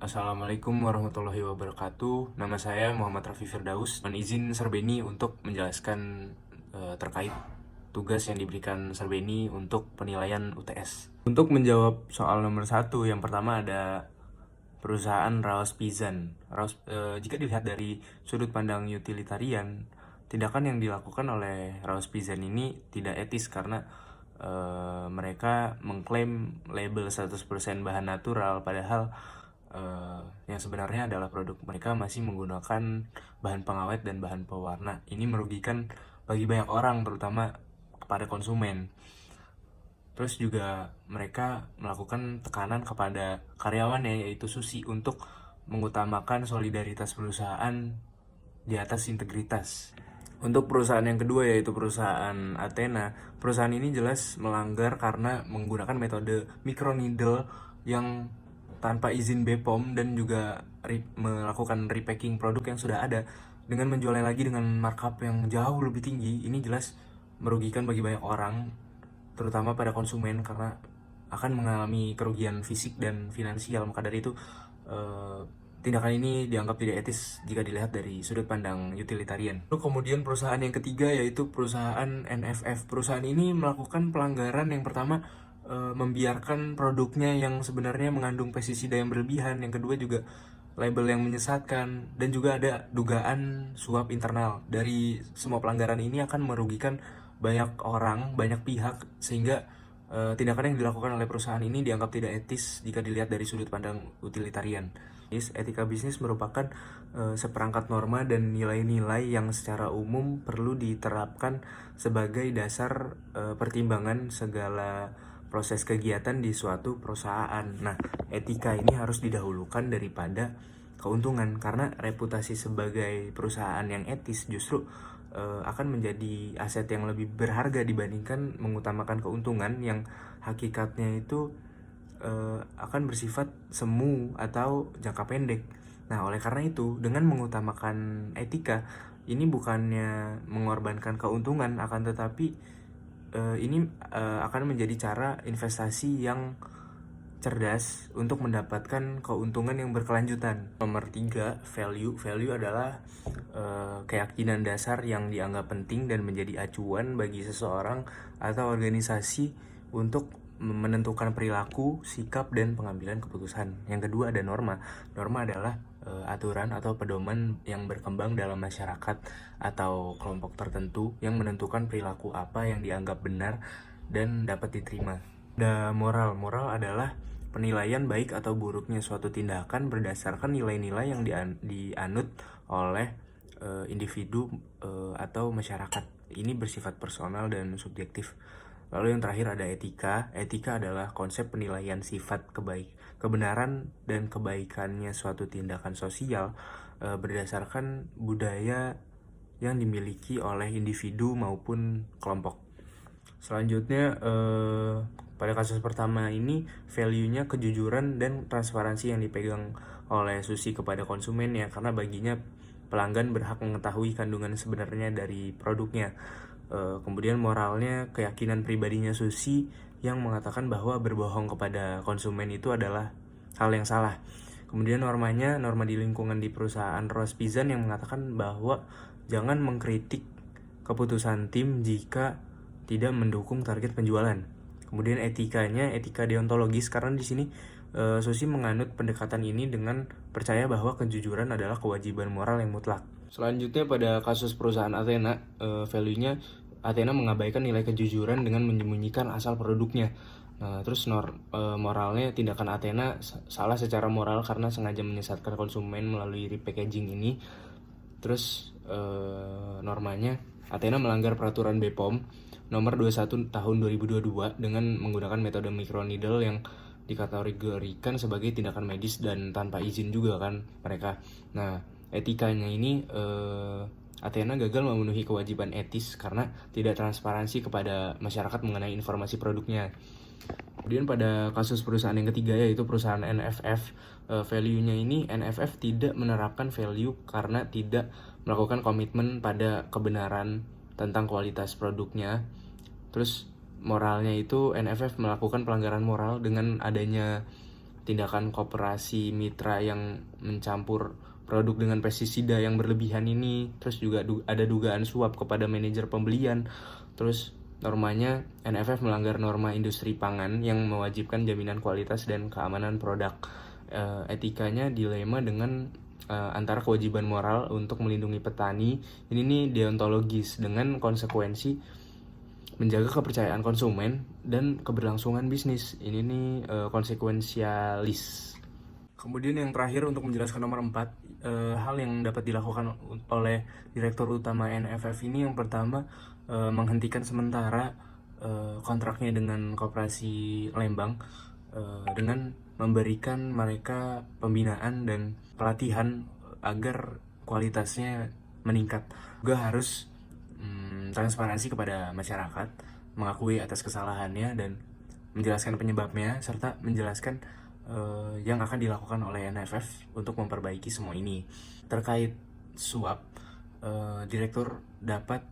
Assalamualaikum warahmatullahi wabarakatuh. Nama saya Muhammad Raffi Firdaus. Mohon izin Serbeni untuk menjelaskan terkait tugas yang diberikan Serbeni untuk penilaian UTS. Untuk menjawab soal nomor satu, yang pertama ada perusahaan Raos Pizan. Jika dilihat dari sudut pandang utilitarian, tindakan yang dilakukan oleh Raos Pizan ini tidak etis karena mereka mengklaim label 100% bahan natural, padahal yang sebenarnya adalah produk mereka masih menggunakan bahan pengawet dan bahan pewarna. Ini merugikan bagi banyak orang, terutama kepada konsumen. Terus juga mereka melakukan tekanan kepada karyawannya, yaitu Susi, untuk mengutamakan solidaritas perusahaan di atas integritas. Untuk perusahaan yang kedua, yaitu perusahaan Athena, perusahaan ini jelas melanggar karena menggunakan metode microneedle yang tanpa izin BPOM dan juga melakukan repacking produk yang sudah ada dengan menjualnya lagi dengan markup yang jauh lebih tinggi. Ini jelas merugikan bagi banyak orang, terutama pada konsumen, karena akan mengalami kerugian fisik dan finansial. Maka dari itu tindakan ini dianggap tidak etis jika dilihat dari sudut pandang utilitarian. Lalu kemudian perusahaan yang ketiga, yaitu perusahaan NFF. Perusahaan ini melakukan pelanggaran yang pertama, membiarkan produknya yang sebenarnya mengandung pestisida yang berlebihan. Yang kedua juga label yang menyesatkan, dan juga ada dugaan suap internal. Dari semua pelanggaran ini akan merugikan banyak orang, banyak pihak, sehingga tindakan yang dilakukan oleh perusahaan ini dianggap tidak etis jika dilihat dari sudut pandang utilitarian. Etika bisnis merupakan seperangkat norma dan nilai-nilai yang secara umum perlu diterapkan sebagai dasar pertimbangan segala proses kegiatan di suatu perusahaan. Nah, etika ini harus didahulukan daripada keuntungan, karena reputasi sebagai perusahaan yang etis justru akan menjadi aset yang lebih berharga dibandingkan mengutamakan keuntungan yang hakikatnya itu akan bersifat semu atau jangka pendek. Nah, oleh karena itu, dengan mengutamakan etika, ini bukannya mengorbankan keuntungan, akan tetapi ini akan menjadi cara investasi yang cerdas untuk mendapatkan keuntungan yang berkelanjutan. Nomor 3, value. Value adalah keyakinan dasar yang dianggap penting dan menjadi acuan bagi seseorang atau organisasi untuk menentukan perilaku, sikap, dan pengambilan keputusan. Yang kedua ada norma. Norma adalah aturan atau pedoman yang berkembang dalam masyarakat atau kelompok tertentu yang menentukan perilaku apa yang dianggap benar dan dapat diterima. Ada moral. Moral adalah penilaian baik atau buruknya suatu tindakan berdasarkan nilai-nilai yang dianut oleh individu atau masyarakat. Ini bersifat personal dan subjektif. Lalu yang terakhir ada etika. Etika adalah konsep penilaian sifat kebenaran dan kebaikannya suatu tindakan sosial berdasarkan budaya yang dimiliki oleh individu maupun kelompok. Selanjutnya pada kasus pertama ini, value-nya kejujuran dan transparansi yang dipegang oleh Susi kepada konsumen, ya, karena baginya pelanggan berhak mengetahui kandungan sebenarnya dari produknya. Kemudian moralnya keyakinan pribadinya Susi yang mengatakan bahwa berbohong kepada konsumen itu adalah hal yang salah. Kemudian normanya, norma di lingkungan di perusahaan Raos Pizan yang mengatakan bahwa jangan mengkritik keputusan tim jika tidak mendukung target penjualan. Kemudian etikanya, etika deontologis, karena di sini Susi menganut pendekatan ini dengan percaya bahwa kejujuran adalah kewajiban moral yang mutlak. Selanjutnya pada kasus perusahaan Athena, value-nya Athena mengabaikan nilai kejujuran dengan menyembunyikan asal produknya. Nah, terus moralnya, tindakan Athena salah secara moral karena sengaja menyesatkan konsumen melalui repackaging ini. Terus normanya, Athena melanggar peraturan BPOM nomor 21 tahun 2022 dengan menggunakan metode microneedle yang dikategorikan sebagai tindakan medis dan tanpa izin juga kan mereka. Nah, etikanya ini Athena gagal memenuhi kewajiban etis karena tidak transparansi kepada masyarakat mengenai informasi produknya. Kemudian pada kasus perusahaan yang ketiga, yaitu perusahaan NFF, value-nya ini NFF tidak menerapkan value karena tidak melakukan komitmen pada kebenaran tentang kualitas produknya. Terus moralnya itu NFF melakukan pelanggaran moral dengan adanya tindakan koperasi mitra yang mencampur produk dengan pestisida yang berlebihan ini, terus juga ada dugaan suap kepada manajer pembelian. Terus normanya NFF melanggar norma industri pangan yang mewajibkan jaminan kualitas dan keamanan produk. Etikanya dilema dengan antara kewajiban moral untuk melindungi petani, ini nih deontologis, dengan konsekuensi menjaga kepercayaan konsumen dan keberlangsungan bisnis. Ini nih konsekuensialis. Kemudian yang terakhir untuk menjelaskan nomor 4, hal yang dapat dilakukan oleh Direktur Utama NFF ini, yang pertama menghentikan sementara kontraknya dengan Koperasi Lembang dengan memberikan mereka pembinaan dan pelatihan agar kualitasnya meningkat. Juga harus transparansi kepada masyarakat, mengakui atas kesalahannya dan menjelaskan penyebabnya, serta menjelaskan yang akan dilakukan oleh NFF untuk memperbaiki semua ini. Terkait suap, direktur dapat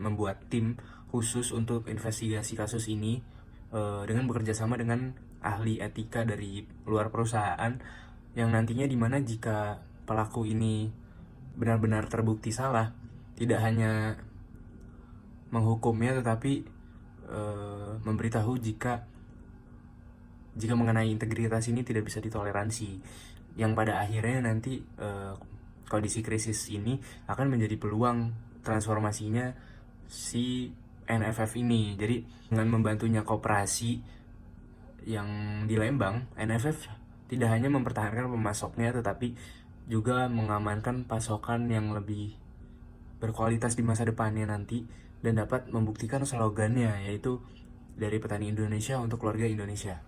membuat tim khusus untuk investigasi kasus ini dengan bekerja sama dengan ahli etika dari luar perusahaan, yang nantinya dimana jika pelaku ini benar-benar terbukti salah, tidak hanya menghukumnya tetapi memberitahu jika mengenai integritas ini tidak bisa ditoleransi, yang pada akhirnya nanti kondisi krisis ini akan menjadi peluang transformasinya si NFF ini. Jadi dengan membantunya koperasi yang di Lembang, NFF tidak hanya mempertahankan pemasoknya tetapi juga mengamankan pasokan yang lebih berkualitas di masa depannya nanti, dan dapat membuktikan slogannya, yaitu dari petani Indonesia untuk keluarga Indonesia.